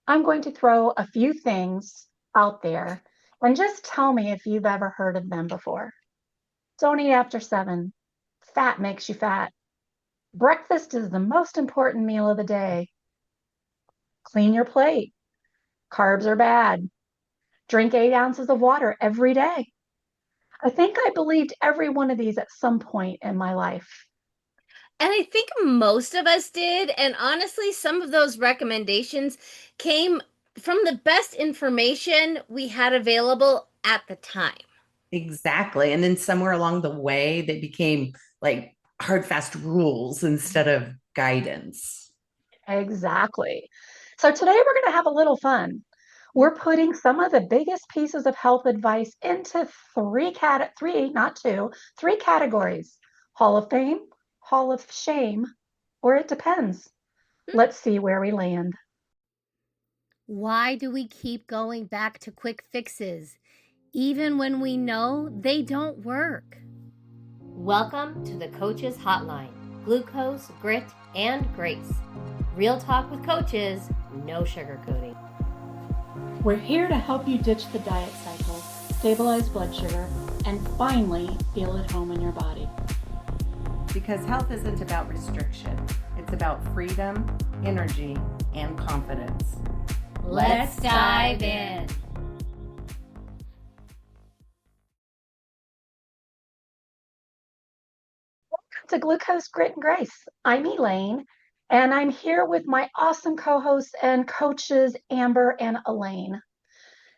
I'm going to throw a few things out there and just tell me if you've ever heard of them before. Don't eat after 7. Fat makes you fat. Breakfast is the most important meal of the day. Clean your plate. Carbs are bad. Drink 8 ounces of water every day. I think I believed every one of these at some point in my life. And I think most of us did. And honestly, some of those recommendations came from the best information we had available at the time. Exactly. And then somewhere along the way, they became like hard, fast rules instead of guidance. Exactly. So today we're going to have a little fun. We're putting some of the biggest pieces of health advice into three, not two, three categories. Hall of Fame, Hall of Shame, or it depends. Let's see where we land. Why do we keep going back to quick fixes, even when we know they don't work? Welcome to the Coaches Hotline. Glucose, grit, and grace. Real talk with coaches, no sugarcoating. We're here to help you ditch the diet cycle, stabilize blood sugar, and finally feel at home in your body. Because health isn't about restriction, it's about freedom, energy, and confidence. Let's dive in. Welcome to Glucose, Grit, and Grace. I'm Elaine, and I'm here with my awesome co-hosts and coaches, Amber and Elaine.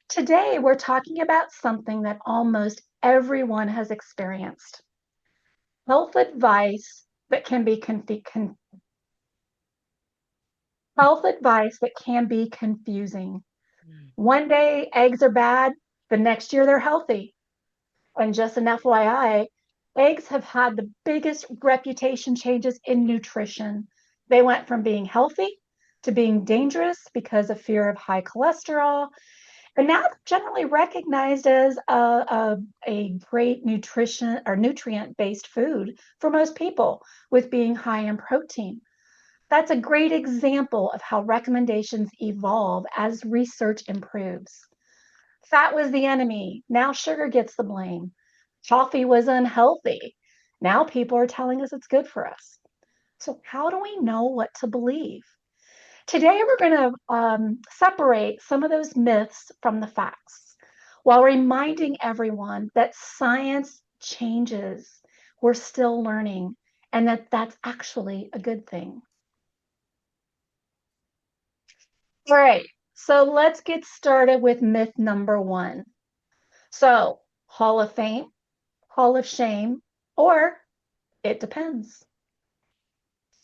Today, we're talking about something that almost everyone has experienced. Health advice that can be health advice that can be confusing. One day eggs are bad, the next year they're healthy. And just an FYI, eggs have had the biggest reputation changes in nutrition. They went from being healthy to being dangerous because of fear of high cholesterol. And now they're generally recognized as a great nutrition or nutrient based food for most people, with being high in protein. That's a great example of how recommendations evolve as research improves. Fat was the enemy. Now sugar gets the blame. Coffee was unhealthy. Now people are telling us it's good for us. So, how do we know what to believe? Today, we're going to separate some of those myths from the facts while reminding everyone that science changes. We're still learning, and that that's actually a good thing. All right, so let's get started with myth number one. So, Hall of Fame, Hall of Shame, or it depends.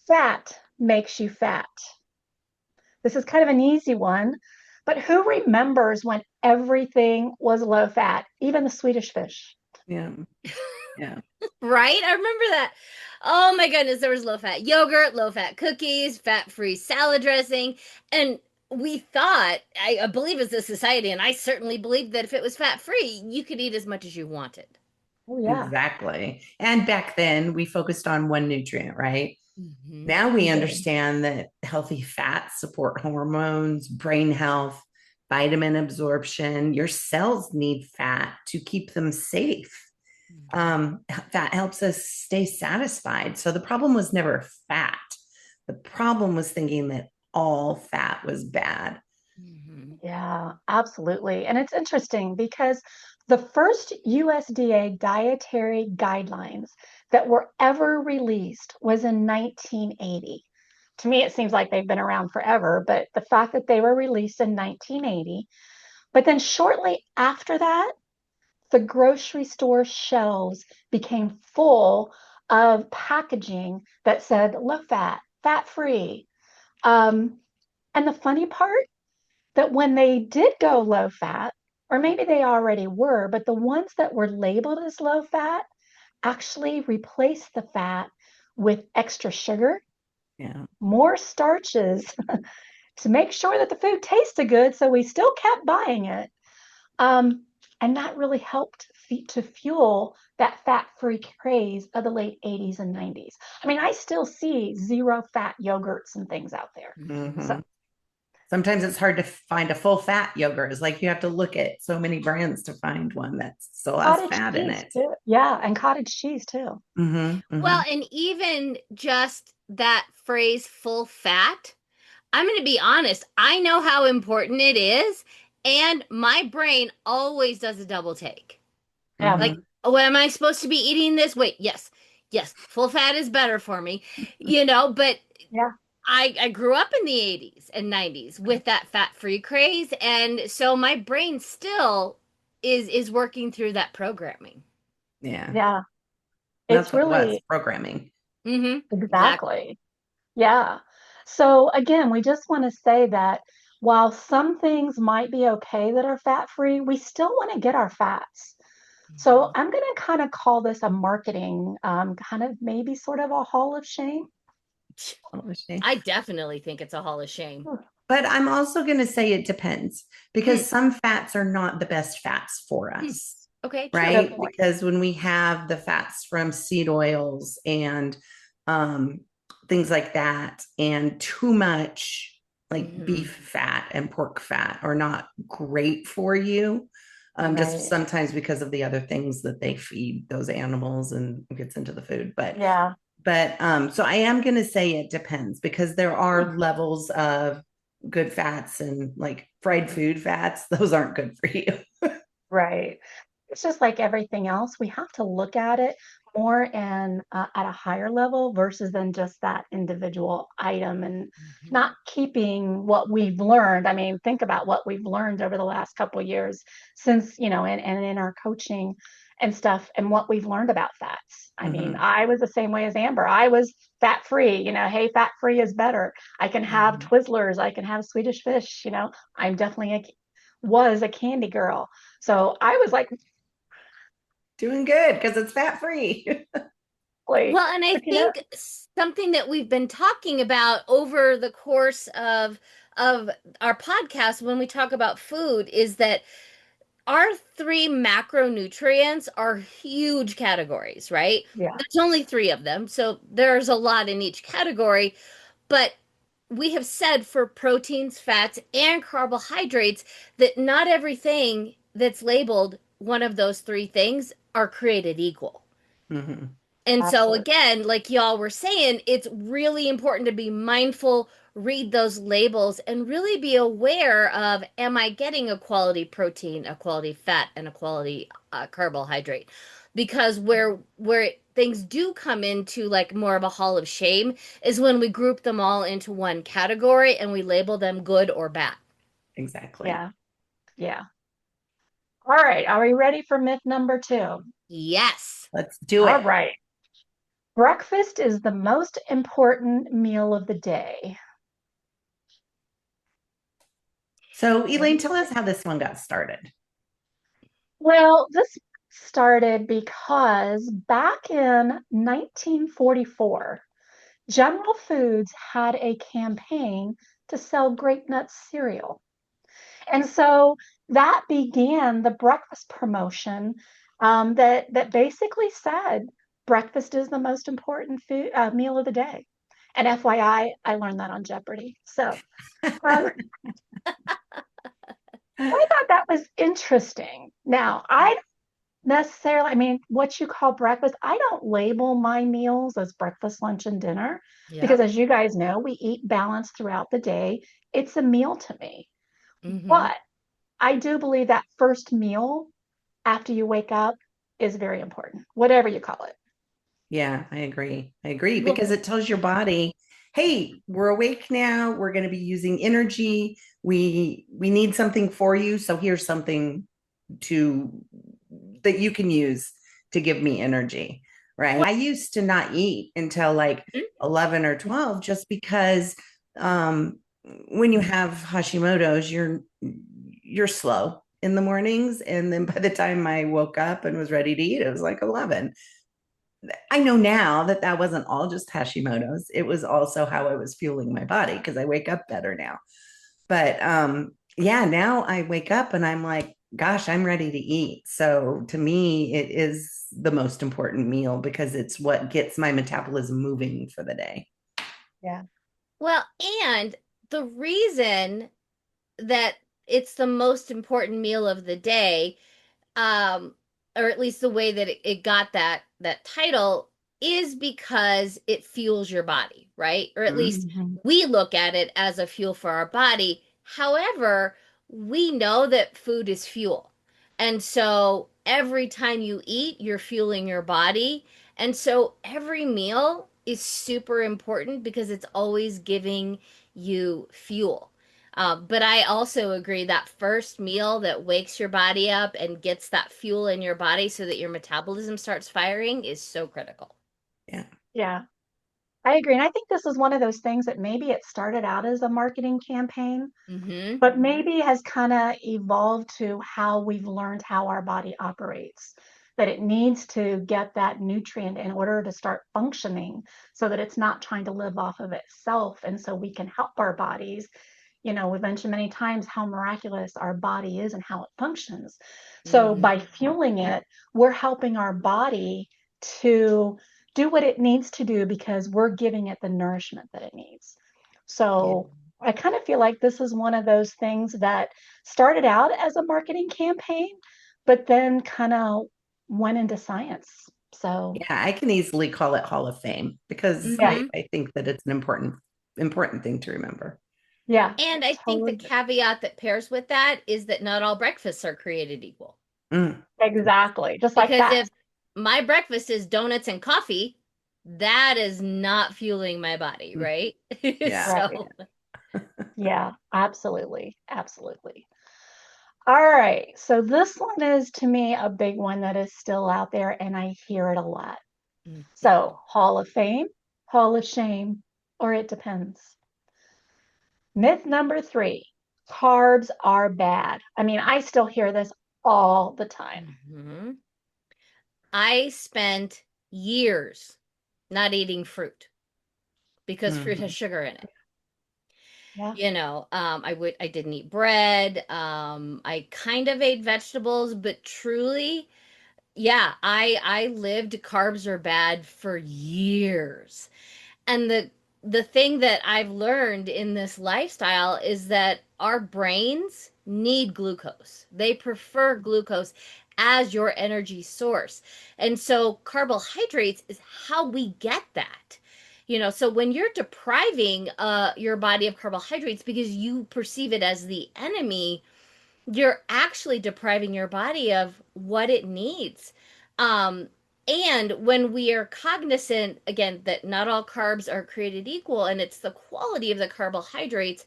Fat makes you fat. This is kind of an easy one, but who remembers when everything was low fat, even the Swedish fish? Yeah. Yeah. Right? I remember that. Oh my goodness, there was low fat yogurt, low fat cookies, fat free salad dressing. And we thought, I believe as a society, and I certainly believed that if it was fat free, you could eat as much as you wanted. Oh, yeah, Exactly. And back then we focused on one nutrient, right? Mm-hmm. Now we we did. understand that healthy fats support hormones, brain health, vitamin absorption. Your cells need fat to keep them safe. Fat helps us stay satisfied. So the problem was never fat. The problem was thinking that all fat was bad. Mm-hmm. Yeah, absolutely. And it's interesting because the first USDA dietary guidelines that were ever released was in 1980. To me, it seems like they've been around forever, but the fact that they were released in 1980, but then shortly after that, the grocery store shelves became full of packaging that said low fat, fat free. Um, and the funny part, that when they did go low fat, or maybe they already were, but the ones that were labeled as low fat actually replaced the fat with extra sugar, Yeah. more starches to make sure that the food tasted good. So we still kept buying it. Um, and that really helped to fuel that fat free craze of the late 80s and 90s. I mean, I still see zero fat yogurts and things out there. So Mm-hmm. Sometimes it's hard to find a full fat yogurt. It's like you have to look at so many brands to find one that still has Cottage fat in cheese it. too. Yeah, and cottage cheese too. Hmm. Well, Hmm. and even just that phrase full fat, I'm going to be honest, I know how important it is, and my brain always does a double take. Yeah, Like, Hmm. oh, am I supposed to be eating this? Wait, yes, yes, full fat is better for me, but yeah, I grew up in the 80s and 90s with that fat-free craze, and so my brain still is working through that programming. Yeah. yeah. And that's It's what it was, really programming. Mm-hmm. Exactly. exactly. Yeah. So again, we just want to say that while some things might be okay that are fat free, we still want to get our fats. So I'm going to kind of call this a marketing, kind of maybe sort of a hall of shame. I definitely think it's a hall of shame. But I'm also going to say it depends because Mm, some fats are not the best fats for mm. us, Okay, true. Good right? point. Because when we have the fats from seed oils and um, things like that, and too much like Hmm. beef fat and pork fat are not great for you. Just Right. sometimes because of the other things that they feed those animals and gets into the food. Yeah. So I am going to say it depends because there Hmm. are levels of good fats and like fried food fats. Those aren't good for you. Right. It's just like everything else. We have to look at it more and at a higher level versus than just that individual item and Hmm. not keeping what we've learned. I mean, think about what we've learned over the last couple of years since, and in our coaching and stuff and what we've learned about fats. I mean, Mm-hmm. I was the same way as Amber. I was fat free, hey, fat free is better. I can have Hmm. Twizzlers, I can have Swedish fish, I'm definitely was a candy girl. So I was Doing good because it's fat free. like, Well, and I but you know, think something that we've been talking about over the course of our podcast when we talk about food is that our three macronutrients are huge categories, right? yeah, There's only three of them, so there's a lot in each category, but we have said for proteins, fats, and carbohydrates that not everything that's labeled one of those three things are created equal. Mm-hmm. And so, absolutely. again, like y'all were saying, it's really important to be mindful, read those labels, and really be aware of, am I getting a quality protein, a quality fat, and a quality carbohydrate? Because things do come into like more of a hall of shame is when we group them all into one category and we label them good or bad. Exactly. Yeah, yeah. All right, are we ready for myth number two? Yes. Let's do All it. right. Breakfast is the most important meal of the day. So, What do Elaine, you tell us think? how this one got started. Well, this started because back in 1944, General Foods had a campaign to sell grape nut cereal. And so that began the breakfast promotion that basically said breakfast is the most important food meal of the day. And FYI, I learned that on Jeopardy. So um, I thought that was interesting. Now, I necessarily, I mean, what you call breakfast, I don't label my meals as breakfast, lunch, and dinner because, Yep. as you guys know, we eat balanced throughout the day. It's a meal to me. Mm-hmm. But I do believe that first meal after you wake up is very important, whatever you call it. Yeah, I agree. I agree Well, because it tells your body, hey, we're awake now. We're going to be using energy. We need something for you. So here's something to that you can use to give me energy. Right. I used to not eat until like 11 or 12 just because um when you have Hashimoto's, you're slow in the mornings. And then by the time I woke up and was ready to eat, it was like 11. I know now that that wasn't all just Hashimoto's. It was also how I was fueling my body because I wake up better now. But yeah, now I wake up and I'm like, gosh, I'm ready to eat. So to me, it is the most important meal because it's what gets my metabolism moving for the day. Yeah. Well, and the reason that it's the most important meal of the day, um, or at least the way that it got that title is because it fuels your body, right? Or at least Mhm. we look at it as a fuel for our body. However, we know that food is fuel. And so every time you eat, you're fueling your body. And so every meal is super important because it's always giving you fuel. But I also agree that first meal that wakes your body up and gets that fuel in your body so that your metabolism starts firing is so critical. Yeah. Yeah, I agree. And I think this is one of those things that maybe it started out as a marketing campaign, Mm-hmm. but maybe has kind of evolved to how we've learned how our body operates, that it needs to get that nutrient in order to start functioning so that it's not trying to live off of itself. And so we can help our bodies. We've mentioned many times how miraculous our body is and how it functions. So Mm-hmm. by fueling it, we're helping our body to do what it needs to do because we're giving it the nourishment that it needs. Yeah. So I kind of feel like this is one of those things that started out as a marketing campaign, but then kind of went into science. So Yeah, I can easily call it Hall of Fame because yeah, Mm-hmm. I think that it's an important thing to remember. yeah, And I think the totally. caveat that pairs with that is that not all breakfasts are created equal. Mm. Exactly. Just like Because that. if my breakfast is donuts and coffee, that is not fueling my body, right? Yeah. Right. So, Yeah, absolutely. Absolutely. All right. So this one is to me a big one that is still out there and I hear it a lot. So Hall of Fame, Hall of Shame, or it depends. Myth number 3, carbs are bad. I mean, I still hear this all the time. Mhm. I spent years not eating fruit because fruit has Mhm. sugar in it. Yeah. I didn't eat bread. I kind of ate vegetables, but truly, yeah, I lived carbs are bad for years. And the thing that I've learned in this lifestyle is that our brains need glucose. They prefer glucose as your energy source. And so carbohydrates is how we get that. So when you're depriving your body of carbohydrates because you perceive it as the enemy, you're actually depriving your body of what it needs. Um, and when we are cognizant, again, that not all carbs are created equal, and it's the quality of the carbohydrates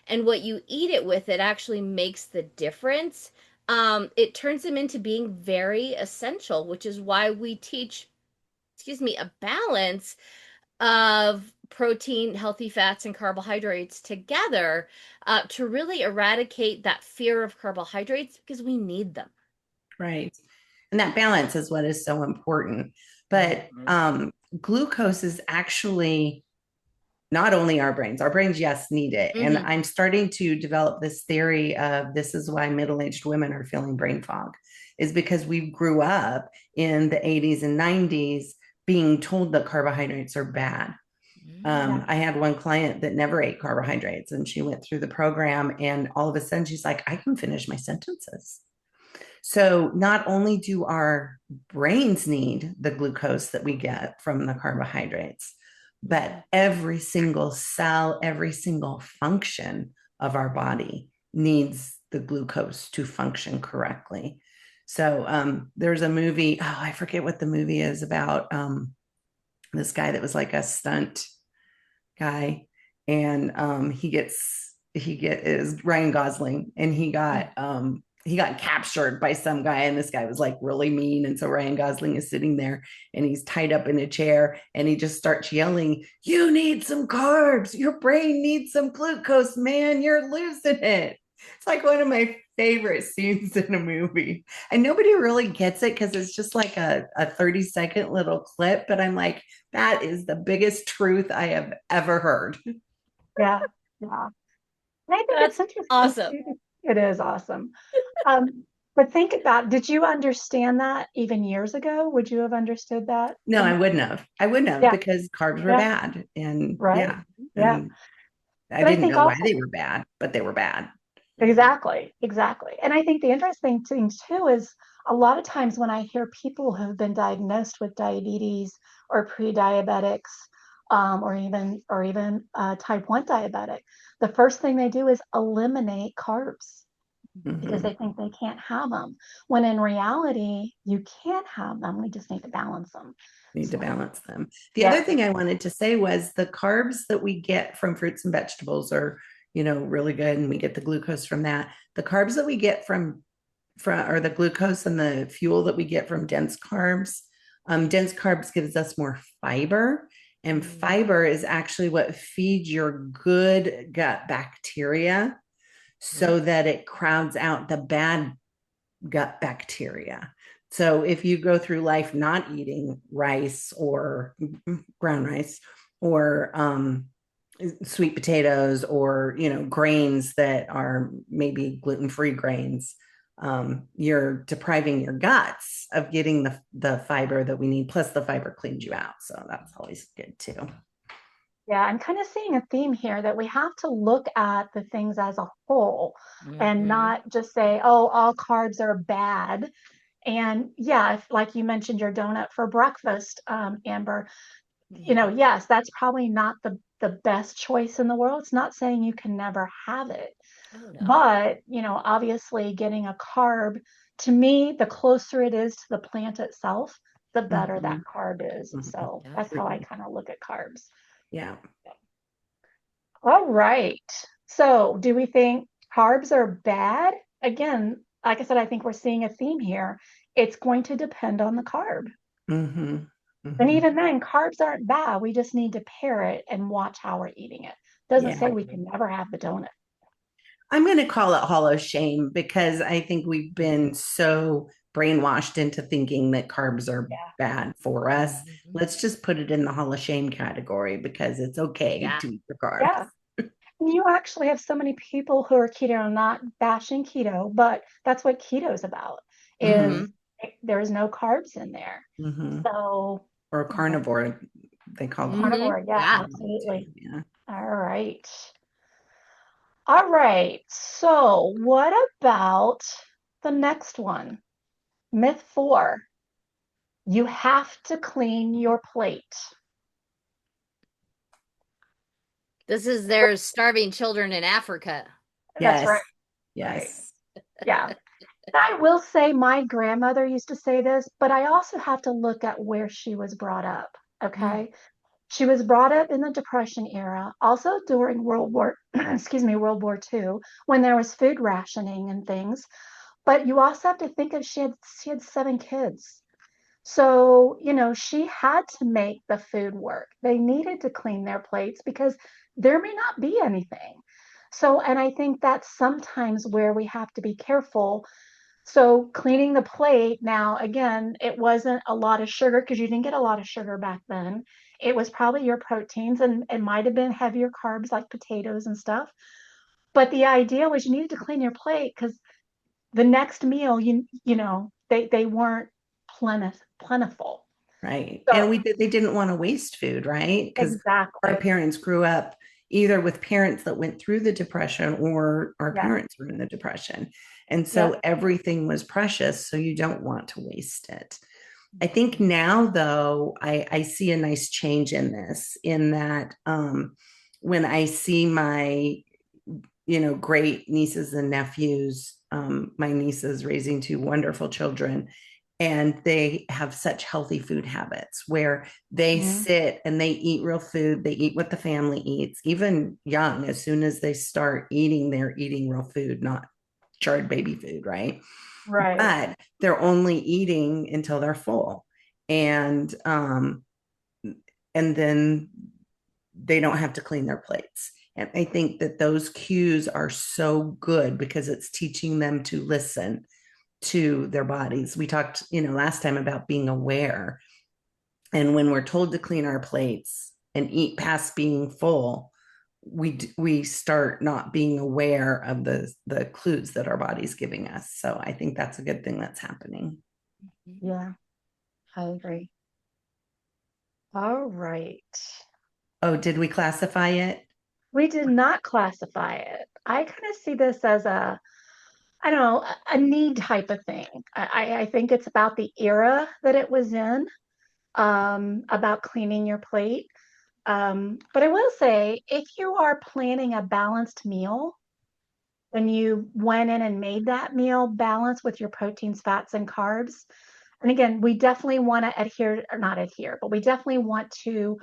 and what you eat it with that actually makes the difference, it turns them into being very essential, which is why we teach, excuse me, a balance of protein, healthy fats, and carbohydrates together to really eradicate that fear of carbohydrates because we need them. Right. And that balance is what is so important. But Mhm. glucose is actually not only our brains, yes, need it. And Hmm. I'm starting to develop this theory of this is why middle aged women are feeling brain fog, is because we grew up in the 80s and 90s being told that carbohydrates are bad. Yeah. I had one client that never ate carbohydrates and she went through the program, and all of a sudden she's like, I can finish my sentences. So not only do our brains need the glucose that we get from the carbohydrates, but Yeah. every single cell, every single function of our body needs the glucose to function correctly. So there's a movie, oh, I forget what the movie is about. This guy that was like a stunt guy, and he get is Ryan Gosling, and he got captured by some guy, and this guy was like really mean, and so Ryan Gosling is sitting there and he's tied up in a chair and he just starts yelling, you need some carbs, your brain needs some glucose, man, you're losing it. It's like one of my favorite scenes in a movie, and nobody really gets it because it's just like a 30-second little clip, but I'm like, that is the biggest truth I have ever heard. Yeah. Yeah. And I think it's That's interesting awesome. too. It is awesome. Um, but think about, did you understand that even years ago? Would you have understood that? No, I wouldn't have. I wouldn't have Yeah, because carbs were yeah, bad. And right. yeah, Yeah. and I But I didn't think know why also, they were bad, but they were bad. Exactly, exactly. And I think the interesting thing too is a lot of times when I hear people who have been diagnosed with diabetes or pre-diabetics, or even type 1 diabetic, the first thing they do is eliminate carbs because Mm-hmm. they think they can't have them. When in reality, you can have them. We just need to balance them. Need to So, balance them. The other yeah. thing I wanted to say was the carbs that we get from fruits and vegetables are, really good, and we get the glucose from that. The carbs that we get from or the glucose and the fuel that we get from dense carbs gives us more fiber, and fiber is actually what feeds your good gut bacteria so that it crowds out the bad gut bacteria. So if you go through life not eating rice or brown rice or sweet potatoes or grains that are maybe gluten-free grains, you're depriving your guts of getting the fiber that we need. Plus, the fiber cleans you out, so that's always good too. Yeah, I'm kind of seeing a theme here that we have to look at the things as a whole and not just say, oh, all carbs are bad. And yeah, if, like you mentioned, your donut for breakfast, Amber, yes, that's probably not the best choice in the world. It's not saying you can never have it. Oh no. But, obviously getting a carb, to me, the closer it is to the plant itself, the better that Mhm. carb is. Mhm. So Yeah. that's how I kind of look at carbs. Yeah. All right. So, do we think carbs are bad? Again, like I said, I think we're seeing a theme here. It's going to depend on the carb. Hmm. And Hmm. even then, carbs aren't bad. We just need to pair it and watch how we're eating it. Doesn't Yeah. say we can never have the donut. I'm going to call it hollow shame because I think we've been so brainwashed into thinking that carbs are Yeah. bad for us. Let's just put it in the hollow shame category because it's okay Yeah. to eat your carbs. Yeah. You actually have so many people who are keto, not bashing keto, but that's what keto is about, Hmm. is there is no carbs in there. Hmm. So, Or you know, carnivore, they call the whole carnivore, yeah, Yeah. absolutely. yeah. All right. All right. So, what about the next one? Myth 4. You have to clean your plate. This is their starving children in Africa. That's Yes. right. Right. Yes. Yeah. I will say my grandmother used to say this, but I also have to look at where she was brought up. Okay. She was brought up in the Depression era, also during World War II, when there was food rationing and things. But you also have to think of she had 7 kids. So, she had to make the food work. They needed to clean their plates because there may not be anything. So, and I think that's sometimes where we have to be careful. So, cleaning the plate, now, again, it wasn't a lot of sugar because you didn't get a lot of sugar back then. It was probably your proteins and it might have been heavier carbs like potatoes and stuff. But the idea was you needed to clean your plate because the next meal, they weren't plentiful. Right. And So they didn't want to waste food, right? Because our exactly. parents grew up either with parents that went through the depression or our Yeah. parents were in the depression. And Yeah. so everything was precious. So you don't want to waste it. I think now, though, I see a nice change in this, in that when I see my, great nieces and nephews, my nieces raising 2 wonderful children, and they have such healthy food habits where they Mhm. sit and they eat real food. They eat what the family eats, even young. As soon as they start eating, they're eating real food, not charred baby food, right? Right. But they're only eating until they're full. And then they don't have to clean their plates. And I think that those cues are so good because it's teaching them to listen to their bodies. We talked, last time about being aware. And when we're told to clean our plates and eat past being full, we start not being aware of the clues that our body's giving us. So I think that's a good thing that's happening. Yeah, I agree. All right. Oh, did we classify it? We did not classify it. I kind of see this as I don't know, a need type of thing. I think it's about the era that it was in, about cleaning your plate. But I will say, if you are planning a balanced meal, when you went in and made that meal balanced with your proteins, fats, and carbs, and again, we definitely want to adhere, or not adhere, but we definitely want to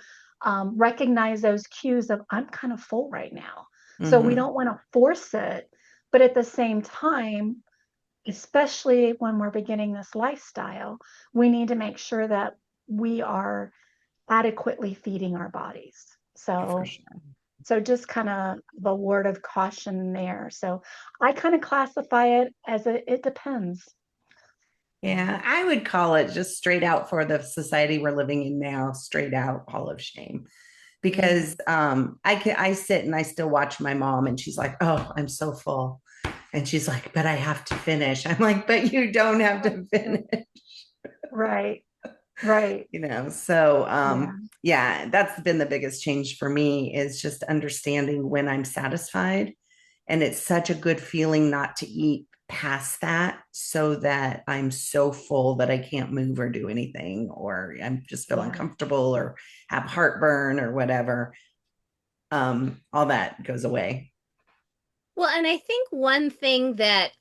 recognize those cues of I'm kind of full right now. So we Mm-hmm. don't want to force it, but at the same time, especially when we're beginning this lifestyle, we need to make sure that we are adequately feeding our bodies. For So, sure. so just kind of the word of caution there. So I kind of classify it as it depends. Yeah, I would call it just straight out for the society we're living in now, straight out hall of shame. Because I sit and I still watch my mom and she's like, "Oh, I'm so full." And she's like, "But I have to finish." I'm like, "But you don't have to finish." Right, right. So Yeah, yeah, that's been the biggest change for me is just understanding when I'm satisfied. And it's such a good feeling not to eat past that so that I'm so full that I can't move or do anything, or I'm just feel yeah, uncomfortable or have heartburn or whatever. All that goes away. Well, and I think one thing that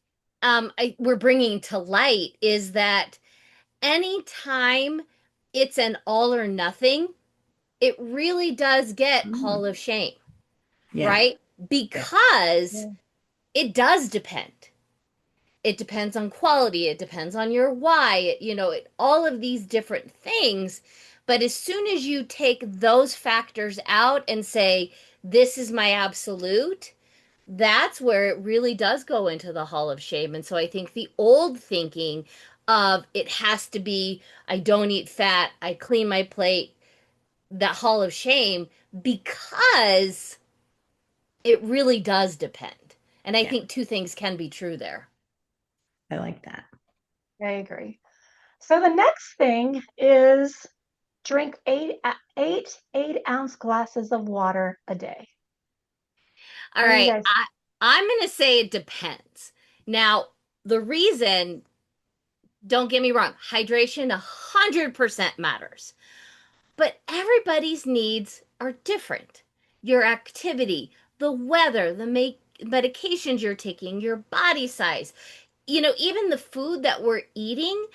we're bringing to light is that anytime it's an all or nothing, it really does get Hall Mm, of Shame, yeah. right? Yeah. Because yeah, it does depend. It depends on quality, it depends on your why, all of these different things. But as soon as you take those factors out and say, this is my absolute, that's where it really does go into the Hall of Shame. And so I think the old thinking of it has to be, I don't eat fat, I clean my plate, that Hall of Shame, because it really does depend. And I Yeah. think two things can be true there. I like that. I agree. So the next thing is drink 8 ounce glasses of water a day. All How do you right, guys? I'm going to say it depends. Now, the reason, don't get me wrong, hydration 100% matters. But everybody's needs are different. Your activity, the weather, the medications you're taking, your body size, even the food that we're eating.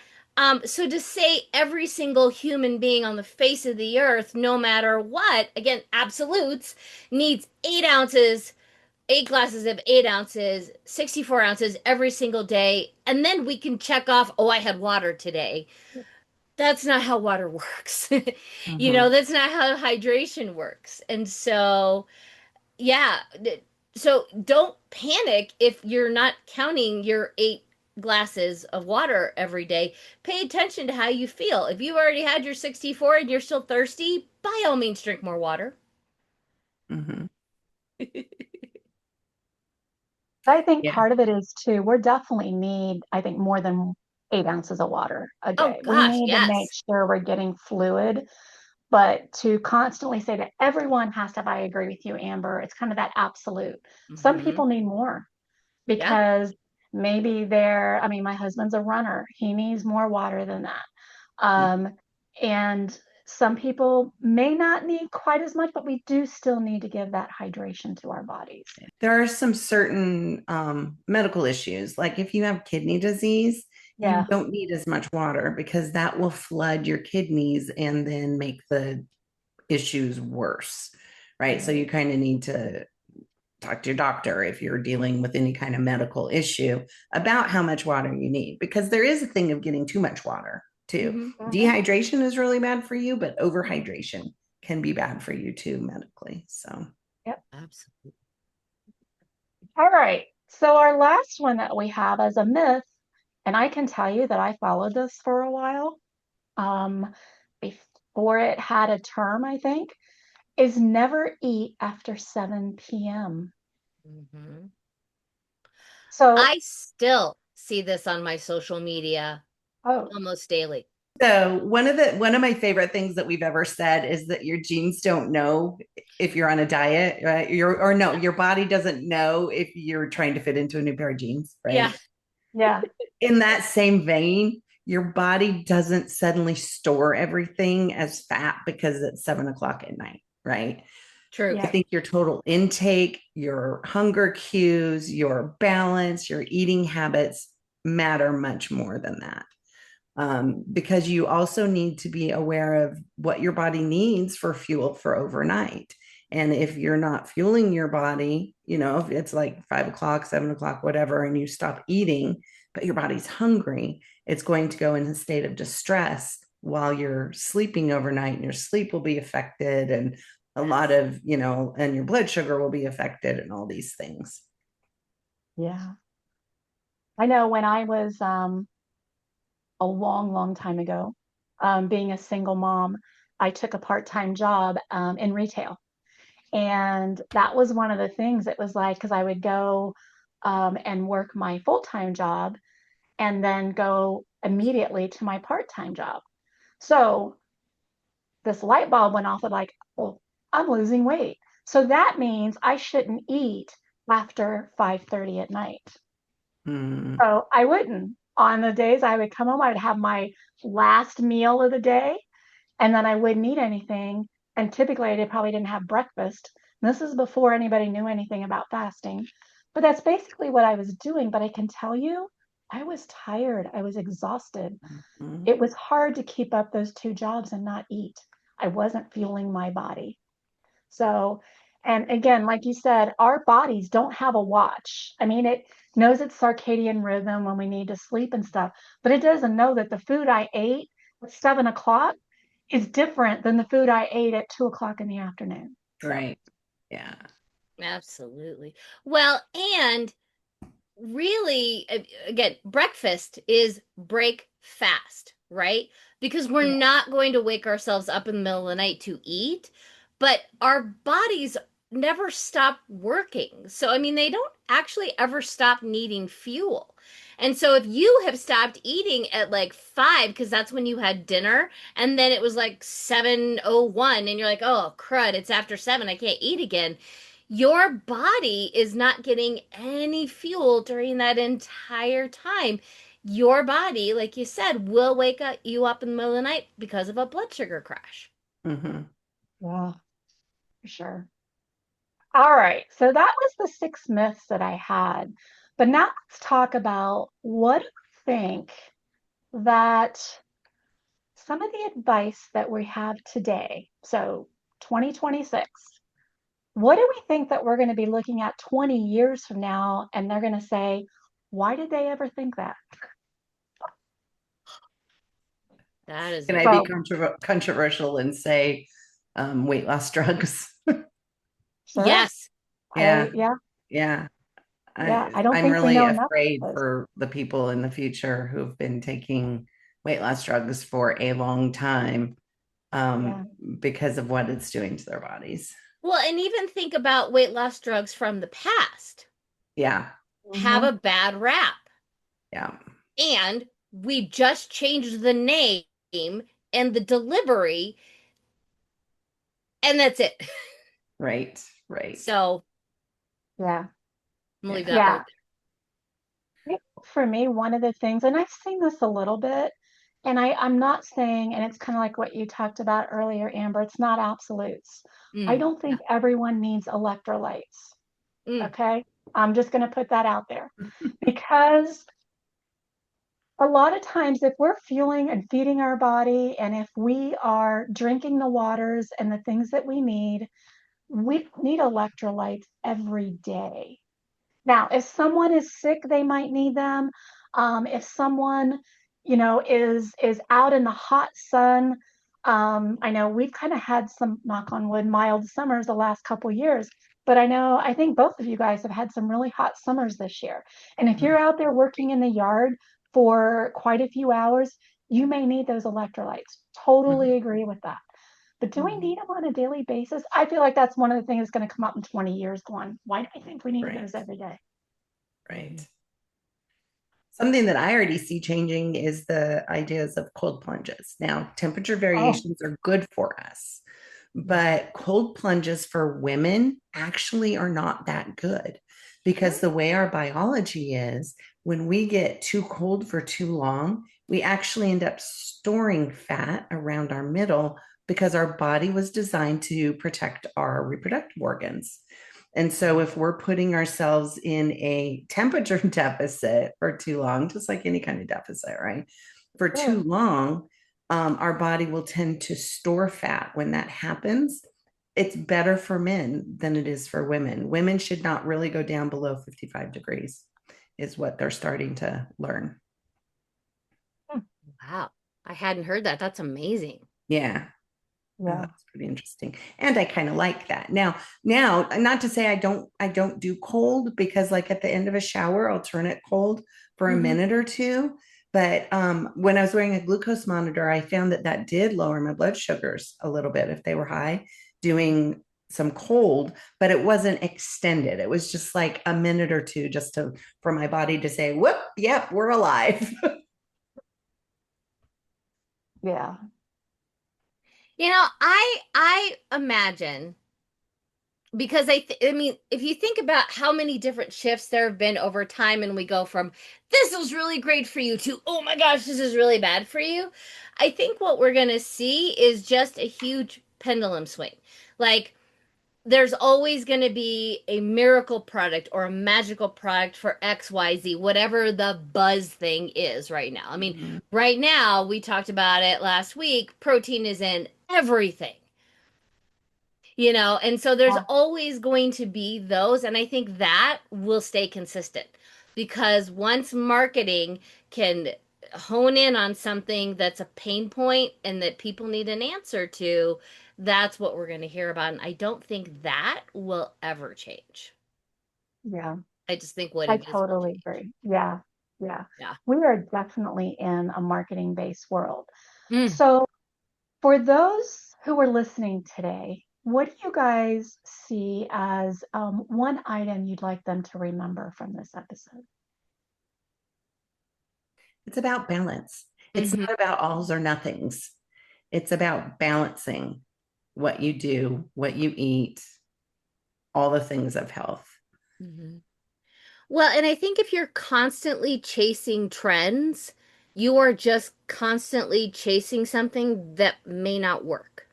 So to say every single human being on the face of the earth, no matter what, again, absolutes, needs 8 ounces, 8 glasses of 8 ounces, 64 ounces every single day. And then we can check off, oh, I had water today. That's not how water works. Mm-hmm. That's not how hydration works. And so, yeah. So don't panic if you're not counting your 8 glasses of water every day. Pay attention to how you feel. If you've already had your 64 and you're still thirsty, by all means, drink more water. Mm-hmm. I think Yeah. part of it is too, we're definitely need, I think, more than 8 ounces of water a Oh, day. We gosh, need to make yes. sure we're getting fluid, but to constantly say that everyone has to have, I agree with you, Amber, it's kind of that absolute. Some Hmm. people need more Yeah. because maybe I mean, my husband's a runner. He needs more water than that. Yeah. Um, and some people may not need quite as much, but we do still need to give that hydration to our bodies. There are some certain medical issues, like if you have kidney disease, you Yeah. don't need as much water because that will flood your kidneys and then make the issues worse, right? So you kind of need to talk to your doctor if you're dealing with any kind of medical issue about how much water you need, because there is a thing of getting too much water too. Hmm. Mhm. Dehydration is really bad for you, but overhydration can be bad for you too medically. So, Yep. Absolutely. All right. So our last one that we have as a myth, and I can tell you that I followed this for a while, um, before it had a term, I think, is never eat after 7 p.m. Hmm. So, I still see this on my social media oh, almost daily. So one of my favorite things that we've ever said is that your genes don't know if you're on a diet, right? Your body doesn't know if you're trying to fit into a new pair of jeans, Yeah. right? Yeah. In that same vein, your body doesn't suddenly store everything as fat because it's 7 o'clock at night, right? True. I Yeah. think your total intake, your hunger cues, your balance, your eating habits matter much more than that. Because you also need to be aware of what your body needs for fuel for overnight. And if you're not fueling your body, if it's like 5 o'clock, 7 o'clock, whatever, and you stop eating, but your body's hungry, it's going to go in a state of distress while you're sleeping overnight, and your sleep will be affected, and a lot of, and your blood sugar will be affected, and all these things. Yeah. I know when I was a long, long time ago, being a single mom, I took a part-time job in retail. And that was one of the things it was like, because I would go and work my full-time job and then go immediately to my part-time job. So this light bulb went off of like, well, I'm losing weight. So that means I shouldn't eat after 5:30 at night. Mm, So I wouldn't. On the days I would come home, I would have my last meal of the day, and then I wouldn't eat anything. And typically, I probably didn't have breakfast. And this is before anybody knew anything about fasting. But that's basically what I was doing. But I can tell you, I was tired. I was exhausted. mm, It was hard to keep up those two jobs and not eat. I wasn't fueling my body. So, and again, like you said, our bodies don't have a watch. I mean, it knows its circadian rhythm when we need to sleep and stuff, but it doesn't know that the food I ate at 7 o'clock is different than the food I ate at 2 o'clock in the afternoon. So, right. Yeah. Absolutely. Well, and really, again, breakfast is break fast, right? Because we're yeah. not going to wake ourselves up in the middle of the night to eat, but our bodies never stop working. So, I mean, they don't actually ever stop needing fuel. And so, if you have stopped eating at like 5, because that's when you had dinner, and then it was like 7:01, and you're like, oh, crud, it's after 7, I can't eat again, your body is not getting any fuel during that entire time. Your body, like you said, will wake up you up in the middle of the night because of a blood sugar crash. Mm-hmm. Yeah, for sure. All right. So that was the 6 myths that I had. But now let's talk about what do you think that some of the advice that we have today, so 2026, what do we think that we're going to be looking at 20 years from now? And they're going to say, why did they ever think that? That is Can a I be So, controversial and say weight loss drugs? sure. yes. Yeah, Yeah, yeah. yeah. I don't I'm think we really know enough afraid of this. for the people in the future who've been taking weight loss drugs for a long time, Yeah. because of what it's doing to their bodies. Well, and even think about weight loss drugs from the past Yeah, have a Hmm. bad rap. yeah, And we just changed the name and the delivery, and that's it. right, right. So Yeah. I'm gonna leave Yeah. that right Yeah. For me, one of the things, and I've seen this a little bit, and I'm not saying, and it's kind of like what you talked about earlier, Amber, it's not absolutes. there. I don't think everyone needs electrolytes. Mm. Okay. I'm just going to put that out there because a lot of times, if we're fueling and feeding our body, and if we are drinking the waters and the things that we need electrolytes every day. Now, if someone is sick, they might need them. If someone, is out in the hot sun, I know we've kind of had some, knock on wood, mild summers the last couple years, but I think both of you guys have had some really hot summers this year. And if you're out there working in the yard for quite a few hours, you may need those electrolytes. Totally Mhm. agree with that. But do we Mhm. need them on a daily basis? I feel like that's one of the things that's going to come up in 20 years going, why do I think we need Right, those every day? right. Something that I already see changing is the ideas of cold plunges. Now, temperature Oh, variations are good for us, but cold plunges for women actually are not that good because the way our biology is, when we get too cold for too long, we actually end up storing fat around our middle because our body was designed to protect our reproductive organs. And so, if we're putting ourselves in a temperature deficit for too long, just like any kind of deficit, right? For too sure. long, our body will tend to store fat. When that happens, it's better for men than it is for women. Women should not really go down below 55 degrees, is what they're starting to learn. Hmm. Wow. I hadn't heard that. That's amazing. Yeah. Yeah. That's pretty interesting. And I kind of like that. Now, not to say I don't do cold because like at the end of a shower, I'll turn it cold for a Hmm. minute or two. But when I was wearing a glucose monitor, I found that that did lower my blood sugars a little bit if they were high, doing some cold, but it wasn't extended. It was just like a minute or two just to for my body to say, whoop, yep, we're alive. Yeah. I imagine because I mean, if you think about how many different shifts there have been over time, and we go from this is really great for you to oh my gosh, this is really bad for you, I think what we're gonna see is just a huge pendulum swing. Like there's always going to be a miracle product or a magical product for XYZ, whatever the buzz thing is right now. I mean, Mhm. right now, we talked about it last week, protein is in everything. And so there's Yeah. always going to be those, and I think that will stay consistent because once marketing can hone in on something that's a pain point and that people need an answer to, that's what we're going to hear about. And I don't think that will ever change. Yeah. I just think what I it is will totally change. agree. Yeah. Yeah. Yeah. We are definitely in a marketing based world. Mm. So, for those who are listening today, what do you guys see as one item you'd like them to remember from this episode? It's about balance. It's Hmm. not about alls or nothings. It's about balancing what you do, what you eat, all the things of health. Hmm. Well, and I think if you're constantly chasing trends, you are just constantly chasing something that may not work.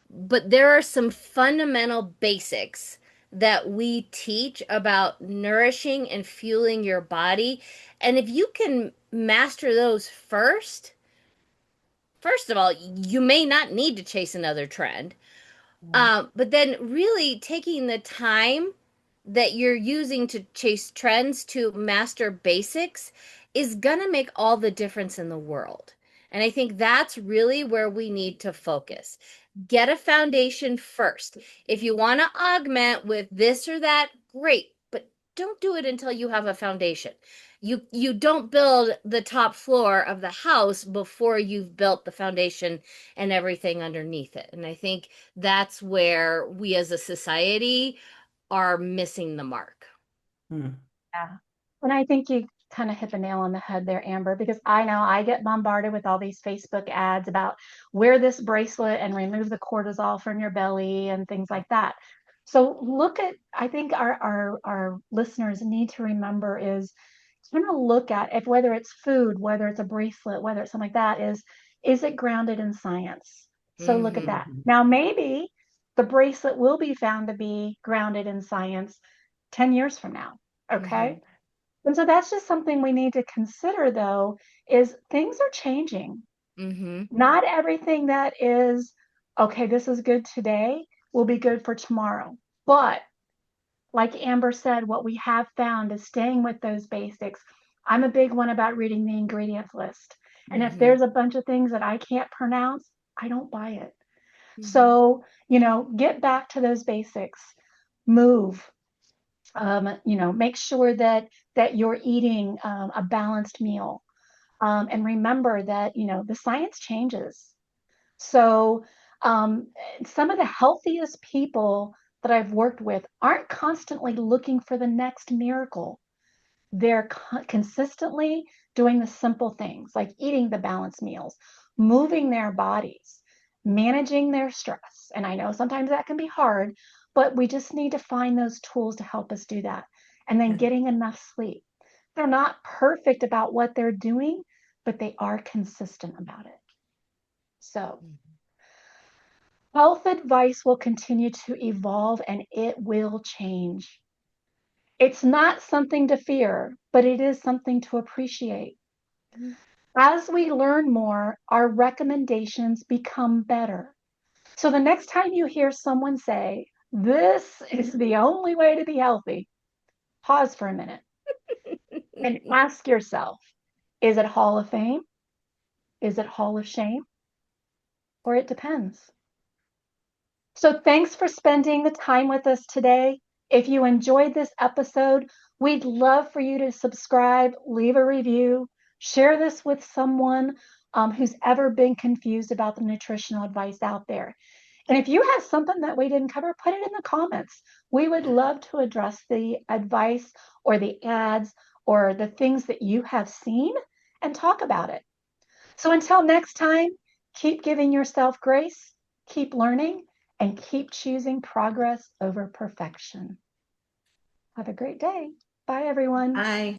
But there are some fundamental basics that we teach about nourishing and fueling your body. And if you can master those first of all, you may not need to chase another trend. Right. But then really taking the time that you're using to chase trends to master basics is going to make all the difference in the world. And I think that's really where we need to focus. Get a foundation first. If you want to augment with this or that, great, but don't do it until you have a foundation. You don't build the top floor of the house before you've built the foundation and everything underneath it. And I think that's where we as a society are missing the mark. Hmm. Yeah. And I think you kind of hit the nail on the head there, Amber, because I know I get bombarded with all these Facebook ads about wear this bracelet and remove the cortisol from your belly and things like that. So I think our listeners need to remember is kind of look at if whether it's food, whether it's a bracelet, whether it's something like that, is it grounded in science? So look at Mm-hmm. that. Mhm. Now maybe the bracelet will be found to be grounded in science 10 years from now. Mm-hmm. Okay. And so that's just something we need to consider though, is things are changing. Mm-hmm. Not everything that is, okay, this is good today will be good for tomorrow. But like Amber said, what we have found is staying with those basics. I'm a big one about reading the ingredients list. And if Mm-hmm. there's a bunch of things that I can't pronounce, I don't buy it. Mm-hmm. So, get back to those basics. Move, make sure that you're eating a balanced meal, and remember that the science changes. So um, some of the healthiest people that I've worked with aren't constantly looking for the next miracle. They're consistently doing the simple things like eating the balanced meals, moving their bodies, managing their stress. And I know sometimes that can be hard, but we just need to find those tools to help us do that. And then getting enough sleep. They're not perfect about what they're doing, but they are consistent about it. So, health advice will continue to evolve and it will change. It's not something to fear, but it is something to appreciate. As we learn more, our recommendations become better. So the next time you hear someone say, "This is the only way to be healthy," pause for a minute and ask yourself, is it Hall of Fame? Is it Hall of Shame? Or it depends. So thanks for spending the time with us today. If you enjoyed this episode, we'd love for you to subscribe, leave a review, share this with someone who's ever been confused about the nutritional advice out there. And if you have something that we didn't cover, put it in the comments. We would love to address the advice or the ads or the things that you have seen and talk about it. So until next time, keep giving yourself grace, keep learning, and keep choosing progress over perfection. Have a great day. Bye, everyone. Bye.